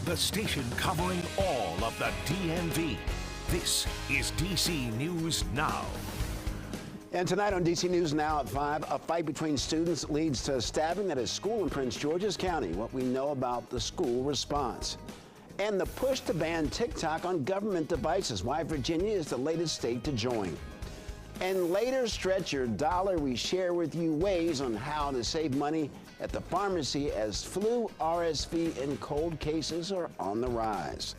the station covering all of the DMV. This is DC News Now. And tonight on DC News Now at 5, a fight between students leads to a stabbing at a school in Prince George's County. What we know about the school response. And the push to ban TikTok on government devices. Why Virginia is the latest state to join. And later, Stretch Your Dollar, we share with you ways on how to save money at the pharmacy as flu, RSV, and cold cases are on the rise.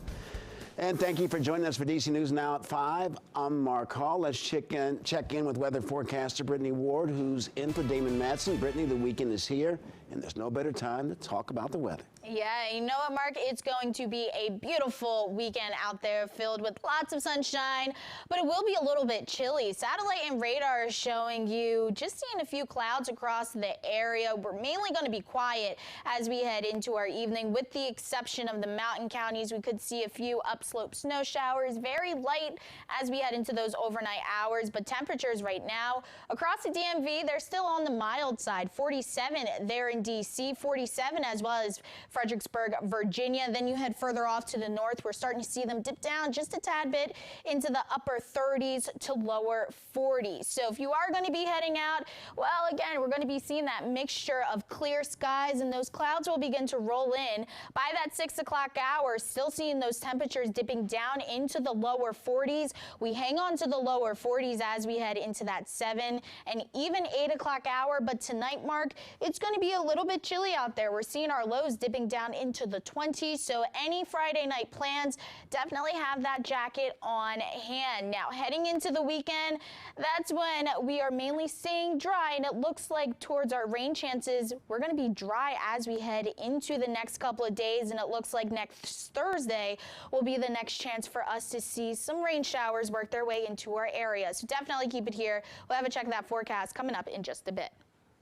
And thank you for joining us for DC News Now at 5. I'm Mark Hall. Let's check in with weather forecaster Brittany Ward, who's in for Damon Matson. Brittany, the weekend is here, and there's no better time to talk about the weather. Yeah, you know what, Mark? It's going to be a beautiful weekend out there filled with lots of sunshine, but it will be a little bit chilly. Satellite and radar is showing you just seeing a few clouds across the area. We're mainly going to be quiet as we head into our evening, with the exception of the mountain counties. We could see a few upslope snow showers, very light as we head into those overnight hours, but temperatures right now across the DMV, they're still on the mild side. 47 there in DC, 47 as well as Fredericksburg, Virginia. Then you head further off to the north. We're starting to see them dip down just a tad bit into the upper 30s to lower 40s. So if you are going to be heading out, well, again, we're going to be seeing that mixture of clear skies, and those clouds will begin to roll in by that 6 o'clock hour. Still seeing those temperatures dipping down into the lower 40s. We hang on to the lower 40s as we head into that 7 and even 8 o'clock hour. But tonight, Mark, it's going to be a little bit chilly out there. We're seeing our lows dipping down into the 20s. So any Friday night plans, definitely have that jacket on hand. Now, heading into the weekend, that's when we are mainly staying dry, and it looks like towards our rain chances, we're going to be dry as we head into the next couple of days, and it looks like next Thursday will be the next chance for us to see some rain showers work their way into our area. So definitely keep it here. We'll have a check of that forecast coming up in just a bit.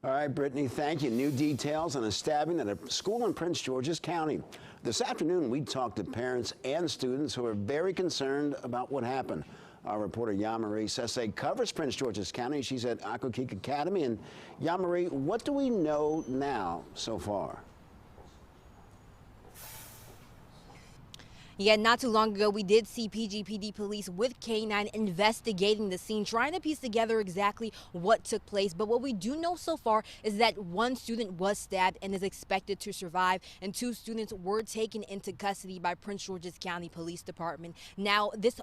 All right, Brittany, thank you. New details on a stabbing at a school in Prince George's County. This afternoon, we talked to parents and students who are very concerned about what happened. Our reporter, Yamarie Sese, covers Prince George's County. She's at Aqua Creek Academy. And Yamarie, what do we know now so far? Yeah, not too long ago, we did see PGPD police with K-9 investigating the scene, trying to piece together exactly what took place. But what we do know so far is that one student was stabbed and is expected to survive, and 2 students were taken into custody by Prince George's County Police Department. Now, this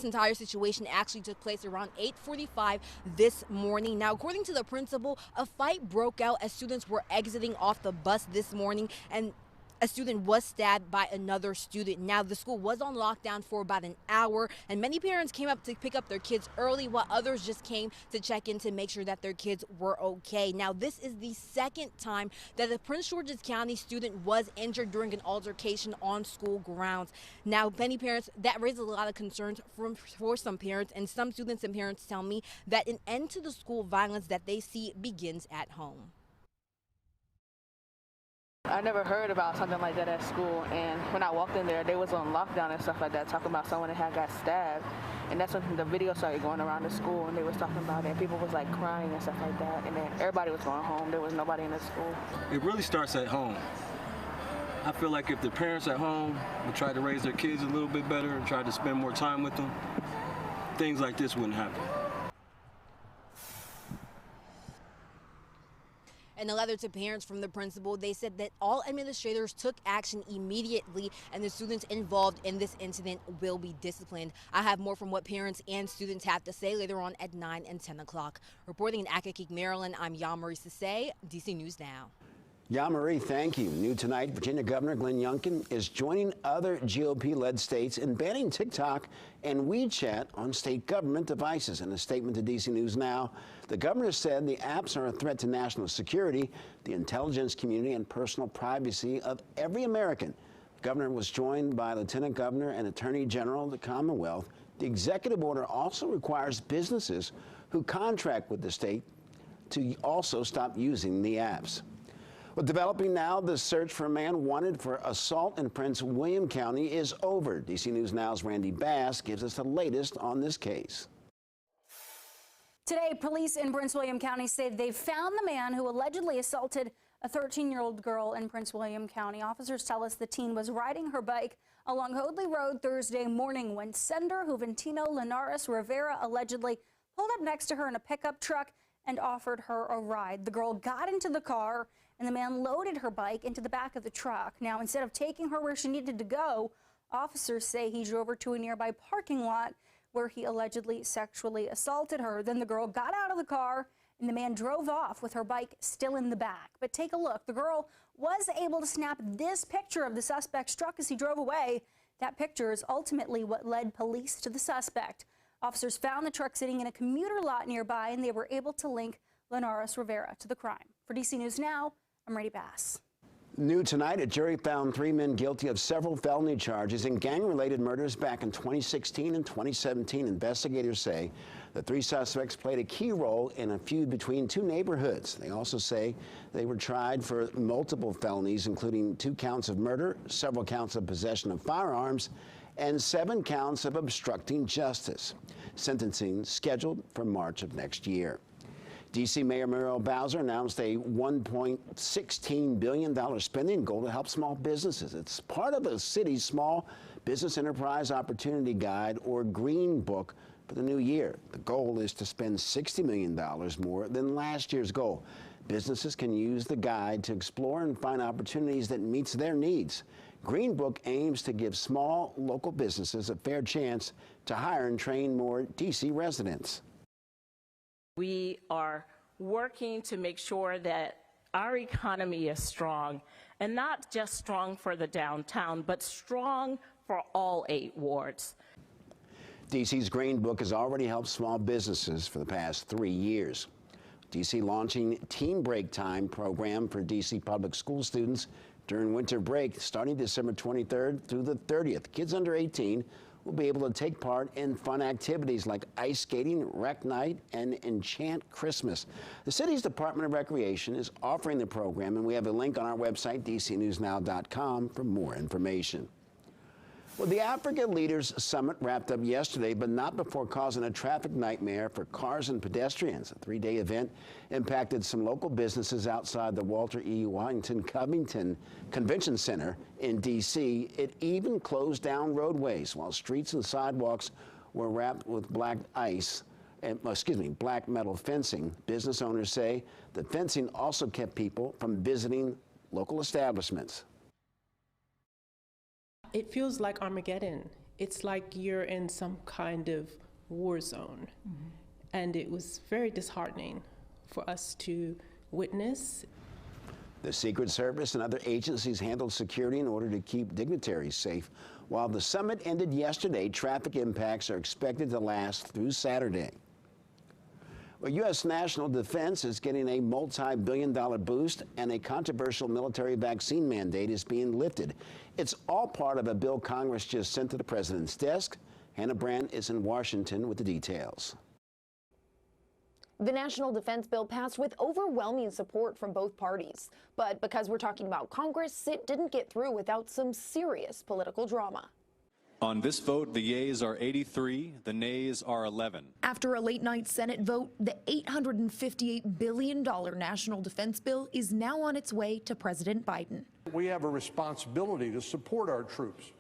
entire situation actually took place around 8:45 this morning. Now, according to the principal, a fight broke out as students were exiting off the bus this morning, and a student was stabbed by another student. Now, the school was on lockdown for about an hour, and many parents came up to pick up their kids early, while others just came to check in to make sure that their kids were okay. Now, this is the second time that a Prince George's County student was injured during an altercation on school grounds. Now, many parents, that raises a lot of concerns for some parents, and some students and parents tell me that an end to the school violence that they see begins at home. I never heard about something like that at school, and when I walked in there, they was on lockdown and stuff like that, talking about someone that had got stabbed, and that's when the video started going around the school, and they was talking about it, and people was like crying and stuff like that, and then everybody was going home. There was nobody in the school. It really starts at home. I feel like if the parents at home would try to raise their kids a little bit better and try to spend more time with them, things like this wouldn't happen. In a letter to parents from the principal, they said that all administrators took action immediately, and the students involved in this incident will be disciplined. I have more from what parents and students have to say later on at 9 and 10 o'clock. Reporting in Aqua Creek, Maryland, I'm Yamarie Sese, DC News Now. Yamarie, thank you. New tonight, Virginia Governor Glenn Youngkin is joining other GOP-led states in banning TikTok and WeChat on state government devices. In a statement to DC News Now, the governor said the apps are a threat to national security, the intelligence community, and personal privacy of every American. The governor was joined by Lieutenant Governor and Attorney General of the Commonwealth. The executive order also requires businesses who contract with the state to also stop using the apps. Well, developing now, the search for a man wanted for assault in Prince William County is over. DC News Now's Randy Bass gives us the latest on this case. Today, police in Prince William County say they've found the man who allegedly assaulted A 13-year-old girl in Prince William County. Officers tell us the teen was riding her bike along Hoadley Road Thursday morning when Senator Juventino Linares Rivera allegedly pulled up next to her in a pickup truck and offered her a ride. The girl got into the car and the man loaded her bike into the back of the truck. Now, instead of taking her where she needed to go, officers say he drove her to a nearby parking lot where he allegedly sexually assaulted her. Then the girl got out of the car and the man drove off with her bike still in the back. But take a look. The girl was able to snap this picture of the suspect's truck as he drove away. That picture is ultimately what led police to the suspect. Officers found the truck sitting in a commuter lot nearby, and they were able to link Linares Rivera to the crime. For DC News Now, I'm Brady Bass. New tonight, a jury found 3 men guilty of several felony charges in gang-related murders back in 2016 and 2017. Investigators say the 3 suspects played a key role in a feud between 2 neighborhoods. They also say they were tried for multiple felonies, including 2 counts of murder, several counts of possession of firearms, and 7 counts of obstructing justice. Sentencing scheduled for March of next year. D.C. Mayor Muriel Bowser announced a $1.16 billion spending goal to help small businesses. It's part of the city's Small Business Enterprise Opportunity Guide, or Green Book, for the new year. The goal is to spend $60 million more than last year's goal. Businesses can use the guide to explore and find opportunities that meets their needs. Green Book aims to give small local businesses a fair chance to hire and train more D.C. residents. We are working to make sure that our economy is strong, and not just strong for the downtown, but strong for all 8 wards. DC's Green Book has already helped small businesses for the past 3 years. DC launching Teen Break Time program for DC public school students during winter break starting December 23rd through the 30th. Kids under 18 will be able to take part in fun activities like ice skating, rec night, and Enchant Christmas. The city's Department of Recreation is offering the program, and we have a link on our website, dcnewsnow.com, for more information. Well, the Africa Leaders Summit wrapped up yesterday, but not before causing a traffic nightmare for cars and pedestrians. A 3-day event impacted some local businesses outside the Walter E. Washington Covington Convention Center in D.C. It even closed down roadways while streets and sidewalks were wrapped with black metal fencing. Business owners say the fencing also kept people from visiting local establishments. It feels like Armageddon. It's like you're in some kind of war zone. Mm-hmm. And it was very disheartening for us to witness. The Secret Service and other agencies handled security in order to keep dignitaries safe. While the summit ended yesterday, traffic impacts are expected to last through Saturday. Well, U.S. national defense is getting a multi-billion-dollar boost, and a controversial military vaccine mandate is being lifted. It's all part of a bill Congress just sent to the president's desk. Hannah Brandt is in Washington with the details. The National Defense Bill passed with overwhelming support from both parties. But because we're talking about Congress, it didn't get through without some serious political drama. On this vote, the yeas are 83, the nays are 11. After a late-night Senate vote, the $858 billion national defense bill is now on its way to President Biden. We have a responsibility to support our troops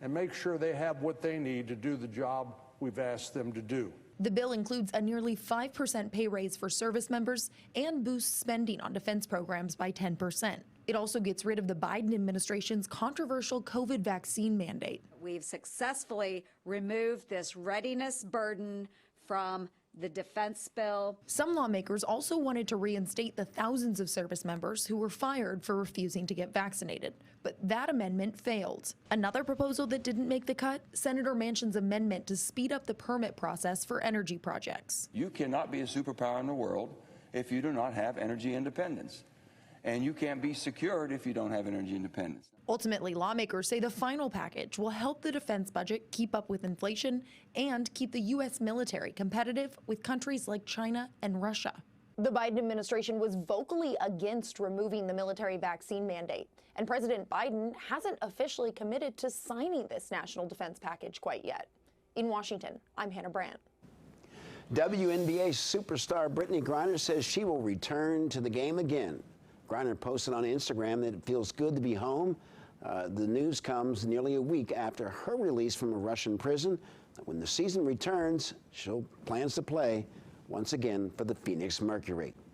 and make sure they have what they need to do the job we've asked them to do. The bill includes a nearly 5% pay raise for service members and boosts spending on defense programs by 10%. It also gets rid of the Biden administration's controversial COVID vaccine mandate. We've successfully removed this readiness burden from the defense bill. Some lawmakers also wanted to reinstate the thousands of service members who were fired for refusing to get vaccinated, but that amendment failed. Another proposal that didn't make the cut, Senator Manchin's amendment to speed up the permit process for energy projects. You cannot be a superpower in the world if you do not have energy independence. And you can't be secured if you don't have energy independence. Ultimately, lawmakers say the final package will help the defense budget keep up with inflation and keep the U.S. military competitive with countries like China and Russia. The Biden administration was vocally against removing the military vaccine mandate, and President Biden hasn't officially committed to signing this national defense package quite yet. In Washington, I'm Hannah Brandt. WNBA superstar Brittany Griner says she will return to the game again Griner posted on Instagram that it feels good to be home. The news comes nearly a week after her release from a Russian prison. When the season returns, she plans to play once again for the Phoenix Mercury.